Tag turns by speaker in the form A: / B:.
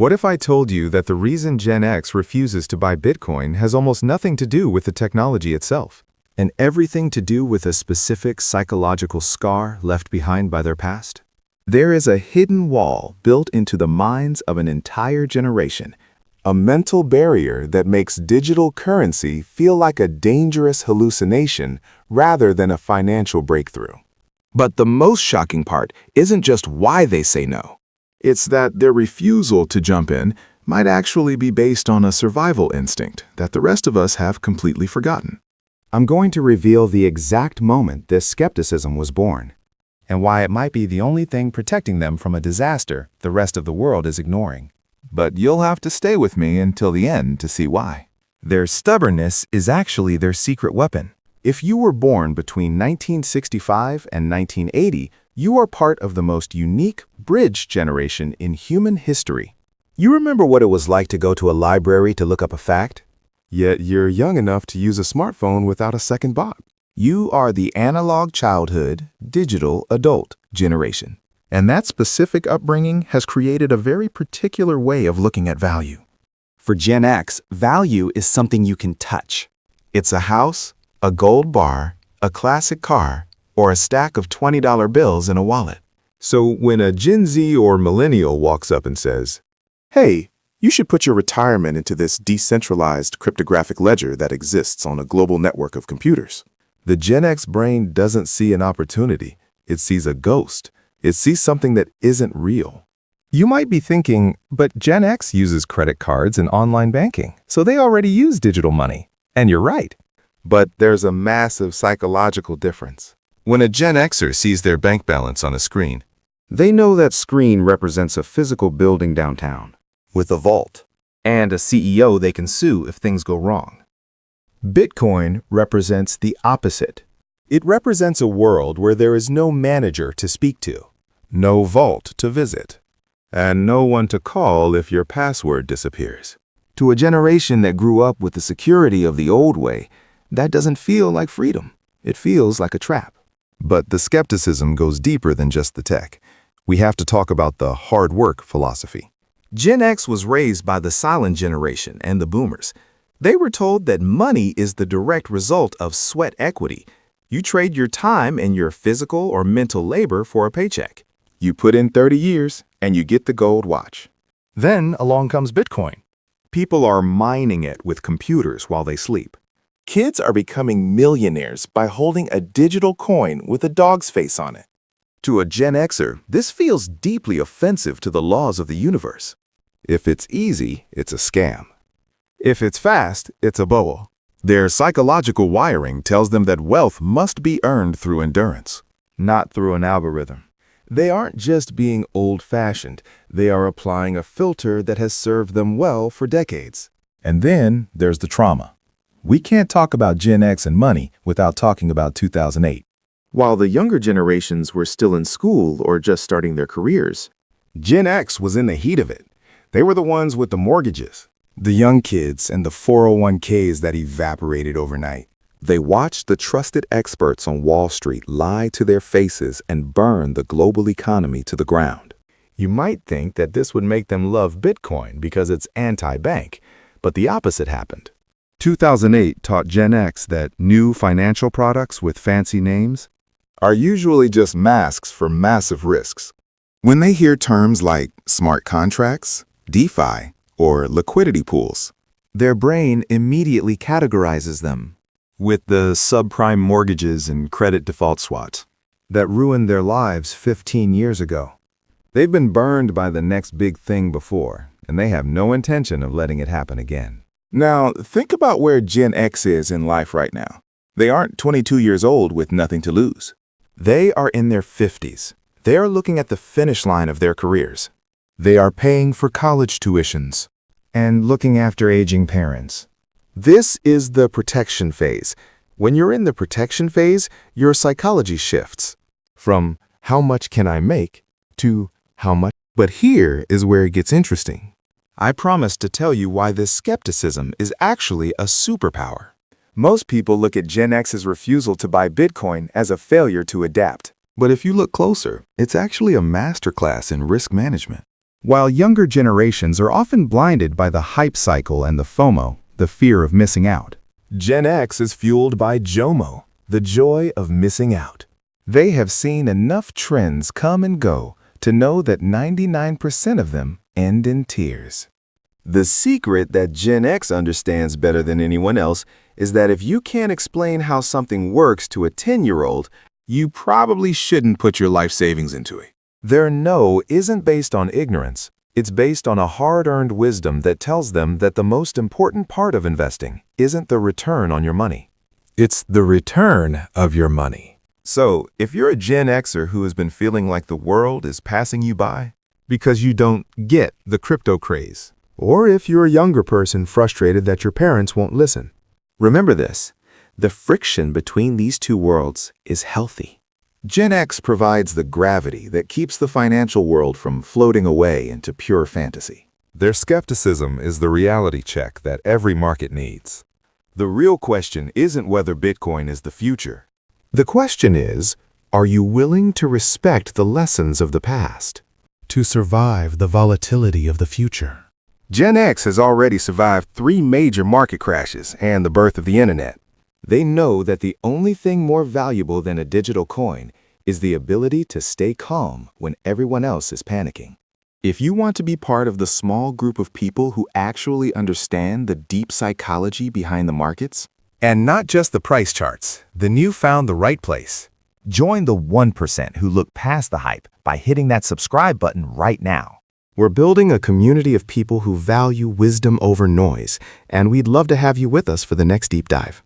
A: What if I told you that the reason Gen X refuses to buy Bitcoin has almost nothing to do with the technology itself, and everything to do with a specific psychological scar left behind by their past? There is a hidden wall built into the minds of an entire generation, a mental barrier that makes digital currency feel like a dangerous hallucination rather than a financial breakthrough. But the most shocking part isn't just why they say no. It's that their refusal to jump in might actually be based on a survival instinct that the rest of us have completely forgotten. I'm going to reveal the exact moment this skepticism was born, and why it might be the only thing protecting them from a disaster the rest of the world is ignoring. But you'll have to stay with me until the end to see why. Their stubbornness is actually their secret weapon. If you were born between 1965 and 1980, you are part of the most unique bridge generation in human history. You remember what it was like to go to a library to look up a fact? Yet you're young enough to use a smartphone without a second bop. You are the analog childhood, digital adult generation. And that specific upbringing has created a very particular way of looking at value. For Gen X, value is something you can touch. It's a house, a gold bar, a classic car, or a stack of $20 bills in a wallet. So when a Gen Z or millennial walks up and says, "Hey, you should put your retirement into this decentralized cryptographic ledger that exists on a global network of computers," the Gen X brain doesn't see an opportunity. It sees a ghost. It sees something that isn't real. You might be thinking, but Gen X uses credit cards and online banking, so they already use digital money. And you're right. But there's a massive psychological difference. When a Gen Xer sees their bank balance on a screen, they know that screen represents a physical building downtown, with a vault, and a CEO they can sue if things go wrong. Bitcoin represents the opposite. It represents a world where there is no manager to speak to, no vault to visit, and no one to call if your password disappears. To a generation that grew up with the security of the old way, that doesn't feel like freedom. It feels like a trap. But the skepticism goes deeper than just the tech. We have to talk about the hard work philosophy. Gen X was raised by the silent generation and the boomers. They were told that money is the direct result of sweat equity. You trade your time and your physical or mental labor for a paycheck. You put in 30 years and you get the gold watch. Then along comes Bitcoin. People are mining it with computers while they sleep. Kids are becoming millionaires by holding a digital coin with a dog's face on it. To a Gen Xer, this feels deeply offensive to the laws of the universe. If it's easy, it's a scam. If it's fast, it's a BOA. Their psychological wiring tells them that wealth must be earned through endurance, not through an algorithm. They aren't just being old-fashioned. They are applying a filter that has served them well for decades. And then there's the trauma. We can't talk about Gen X and money without talking about 2008. While the younger generations were still in school or just starting their careers, Gen X was in the heat of it. They were the ones with the mortgages, the young kids, and the 401ks that evaporated overnight. They watched the trusted experts on Wall Street lie to their faces and burn the global economy to the ground. You might think that this would make them love Bitcoin because it's anti-bank, but the opposite happened. 2008 taught Gen X that new financial products with fancy names are usually just masks for massive risks. When they hear terms like smart contracts, DeFi, or liquidity pools, their brain immediately categorizes them with the subprime mortgages and credit default swaps that ruined their lives 15 years ago. They've been burned by the next big thing before, and they have no intention of letting it happen again. Now, think about where Gen X is in life right now. They aren't 22 years old with nothing to lose. They are in their 50s. They are looking at the finish line of their careers. They are paying for college tuitions and looking after aging parents. This is the protection phase. When you're in the protection phase, your psychology shifts from how much can I make to how much. But here is where it gets interesting. I promised to tell you why this skepticism is actually a superpower. Most people look at Gen X's refusal to buy Bitcoin as a failure to adapt. But if you look closer, it's actually a masterclass in risk management.
B: while younger generations are often blinded by the hype cycle and the FOMO, the fear of missing out.
A: Gen X is fueled by JOMO, the joy of missing out. They have seen enough trends come and go to know that 99% of them end in tears. The secret that Gen X understands better than anyone else is that if you can't explain how something works to a 10-year-old, you probably shouldn't put your life savings into it. Their no isn't based on ignorance. It's based on a hard-earned wisdom that tells them that the most important part of investing isn't the return on your money. It's the return of your money. So, if you're a Gen Xer who has been feeling like the world is passing you by because you don't get the crypto craze, or if you're a younger person frustrated that your parents won't listen, remember this: the friction between these two worlds is healthy. Gen X provides the gravity that keeps the financial world from floating away into pure fantasy. Their skepticism is the reality check that every market needs. The real question isn't whether Bitcoin is the future. The question is, are you willing to respect the lessons of the past to survive the volatility of the future? Gen X has already survived 3 major market crashes and the birth of the internet. They know that the only thing more valuable than a digital coin is the ability to stay calm when everyone else is panicking. If you want to be part of the small group of people who actually understand the deep psychology behind the markets, and not just the price charts, then you found the right place.
C: Join the 1% who look past the hype by hitting that subscribe button right now.
A: We're building a community of people who value wisdom over noise, and we'd love to have you with us for the next deep dive.